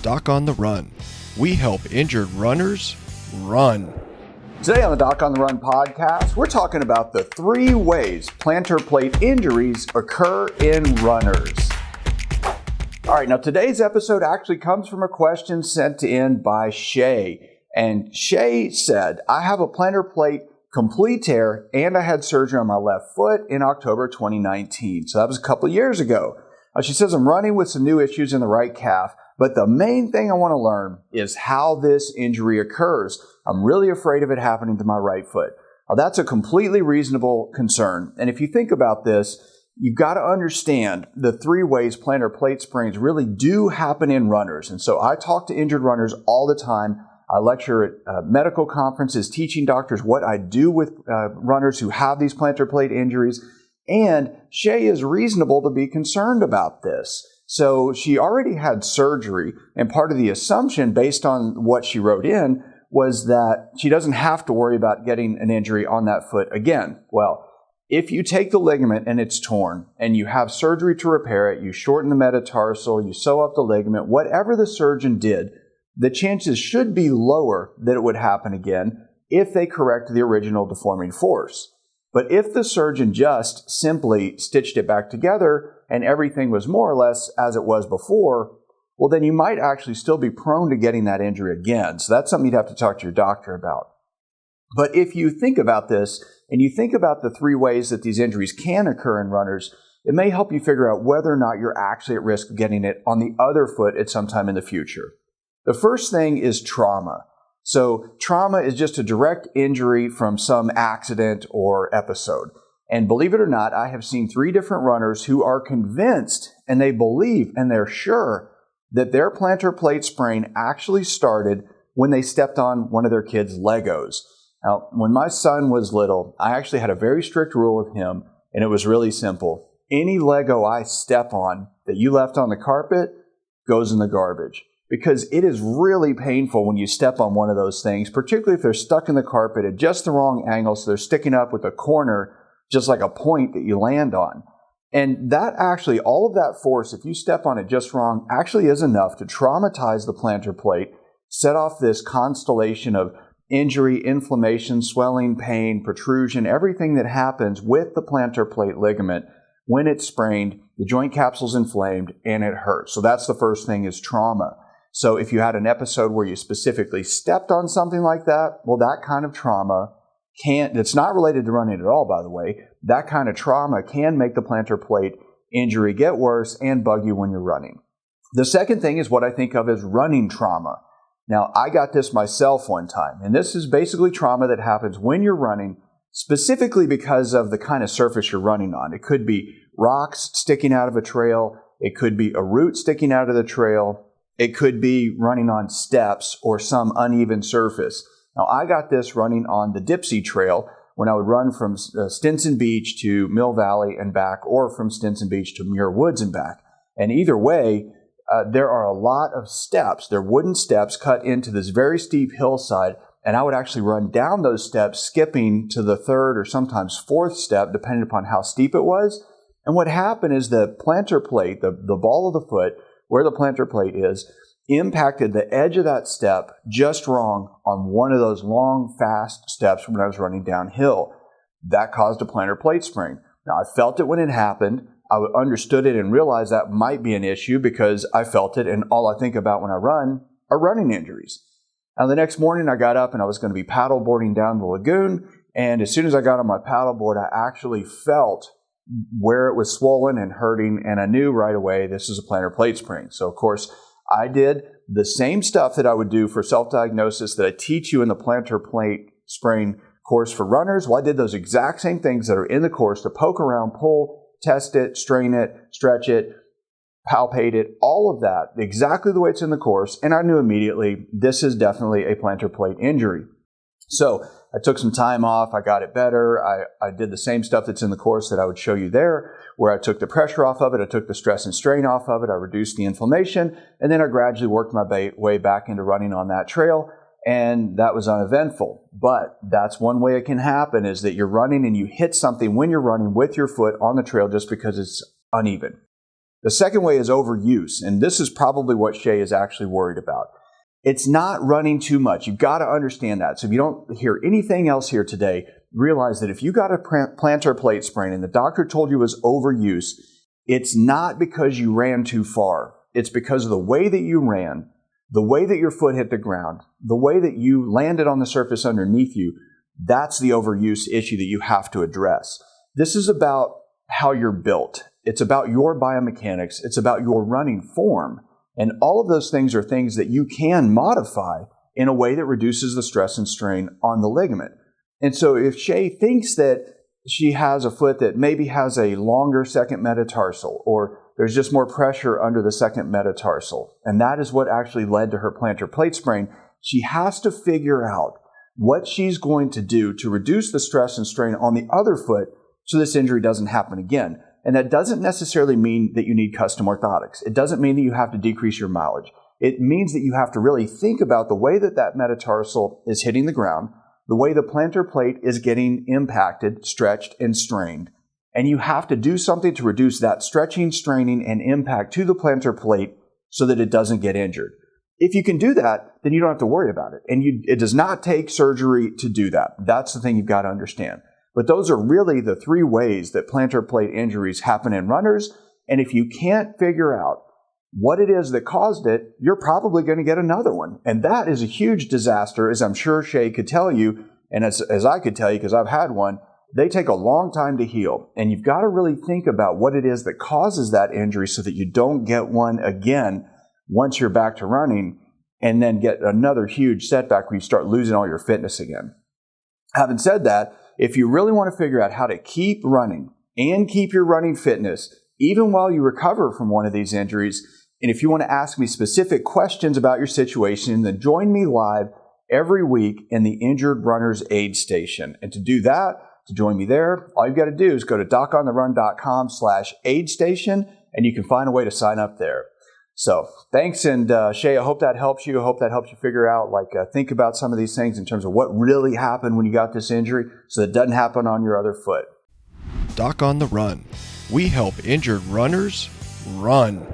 Doc on the Run. We help injured runners run. Today on the Doc on the Run podcast, we're talking about the 3 ways plantar plate injuries occur in runners. All right, now today's episode actually comes from a question sent in by Shay. And Shay said, I have a plantar plate complete tear and I had surgery on my left foot in October 2019. So that was a couple of years ago. She says, I'm running with some new issues in the right calf, but the main thing I want to learn is how this injury occurs. I'm really afraid of it happening to my right foot. Now, that's a completely reasonable concern. And if you think about this, you've got to understand the 3 ways plantar plate sprains really do happen in runners. And so I talk to injured runners all the time. I lecture at medical conferences, teaching doctors what I do with runners who have these plantar plate injuries. And Shay is reasonable to be concerned about this. So she already had surgery, and part of the assumption based on what she wrote in was that she doesn't have to worry about getting an injury on that foot again. Well, if you take the ligament and it's torn and you have surgery to repair it, you shorten the metatarsal, you sew up the ligament, whatever the surgeon did, the chances should be lower that it would happen again if they correct the original deforming force. But if the surgeon just simply stitched it back together and everything was more or less as it was before, well, then you might actually still be prone to getting that injury again. So that's something you'd have to talk to your doctor about. But if you think about this and you think about the 3 ways that these injuries can occur in runners, it may help you figure out whether or not you're actually at risk of getting it on the other foot at some time in the future. The first thing is trauma. So trauma is just a direct injury from some accident or episode. And believe it or not, I have seen 3 different runners who are convinced and they believe and they're sure that their plantar plate sprain actually started when they stepped on one of their kids' Legos. Now, when my son was little, I actually had a very strict rule with him, and it was really simple. Any Lego I step on that you left on the carpet goes in the garbage. Because it is really painful when you step on one of those things, particularly if they're stuck in the carpet at just the wrong angle, so they're sticking up with a corner, just like a point that you land on. And that actually, all of that force, if you step on it just wrong, actually is enough to traumatize the plantar plate, set off this constellation of injury, inflammation, swelling, pain, protrusion, everything that happens with the plantar plate ligament. When it's sprained, the joint capsule's inflamed and it hurts. So that's the first thing, is trauma. So if you had an episode where you specifically stepped on something like that, well, that kind of trauma it's not related to running at all, by the way. That kind of trauma can make the plantar plate injury get worse and bug you when you're running. The second thing is what I think of as running trauma. Now, I got this myself one time, and this is basically trauma that happens when you're running, specifically because of the kind of surface you're running on. It could be rocks sticking out of a trail. It could be a root sticking out of the trail. It could be running on steps or some uneven surface. Now, I got this running on the Dipsy Trail when I would run from Stinson Beach to Mill Valley and back, or from Stinson Beach to Muir Woods and back. And either way, there are a lot of steps. They're wooden steps cut into this very steep hillside, and I would actually run down those steps, skipping to the 3rd or sometimes 4th step, depending upon how steep it was. And what happened is the plantar plate, the ball of the foot, where the plantar plate is, impacted the edge of that step just wrong on one of those long, fast steps when I was running downhill. That caused a plantar plate sprain. Now, I felt it when it happened. I understood it and realized that might be an issue because I felt it, and all I think about when I run are running injuries. Now, the next morning I got up and I was going to be paddleboarding down the lagoon, and as soon as I got on my paddleboard, I actually felt where it was swollen and hurting, and I knew right away this is a plantar plate sprain. So, of course, I did the same stuff that I would do for self-diagnosis that I teach you in the plantar plate sprain course for runners. Well, I did those exact same things that are in the course to poke around, pull, test it, strain it, stretch it, palpate it, all of that, exactly the way it's in the course. And I knew immediately this is definitely a plantar plate injury. So I took some time off. I got it better. I did the same stuff that's in the course that I would show you there, where I took the pressure off of it. I took the stress and strain off of it. I reduced the inflammation. And then I gradually worked my way back into running on that trail. And that was uneventful. But that's one way it can happen, is that you're running and you hit something when you're running with your foot on the trail just because it's uneven. The second way is overuse, and this is probably what Shay is actually worried about. It's not running too much. You've got to understand that. So if you don't hear anything else here today, realize that if you got a plantar plate sprain and the doctor told you it was overuse, it's not because you ran too far. It's because of the way that you ran, the way that your foot hit the ground, the way that you landed on the surface underneath you. That's the overuse issue that you have to address. This is about how you're built. It's about your biomechanics. It's about your running form. And all of those things are things that you can modify in a way that reduces the stress and strain on the ligament. And so if Shay thinks that she has a foot that maybe has a longer second metatarsal, or there's just more pressure under the second metatarsal, and that is what actually led to her plantar plate sprain, she has to figure out what she's going to do to reduce the stress and strain on the other foot so this injury doesn't happen again. And that doesn't necessarily mean that you need custom orthotics. It doesn't mean that you have to decrease your mileage. It means that you have to really think about the way that that metatarsal is hitting the ground, the way the plantar plate is getting impacted, stretched, and strained. And you have to do something to reduce that stretching, straining, and impact to the plantar plate so that it doesn't get injured. If you can do that, then you don't have to worry about it. And it does not take surgery to do that. That's the thing you've got to understand. But those are really the three ways that plantar plate injuries happen in runners. And if you can't figure out what it is that caused it, you're probably going to get another one. And that is a huge disaster, as I'm sure Shay could tell you, and as I could tell you because I've had one. They take a long time to heal. And you've got to really think about what it is that causes that injury so that you don't get one again once you're back to running and then get another huge setback where you start losing all your fitness again. Having said that, if you really want to figure out how to keep running and keep your running fitness, even while you recover from one of these injuries, and if you want to ask me specific questions about your situation, then join me live every week in the Injured Runners Aid Station. And to do that, to join me there, all you've got to do is go to docontherun.com/aid station, and you can find a way to sign up there. So thanks, and Shay, I hope that helps you. I hope that helps you figure out, think about some of these things in terms of what really happened when you got this injury so that it doesn't happen on your other foot. Doc on the Run. We help injured runners run.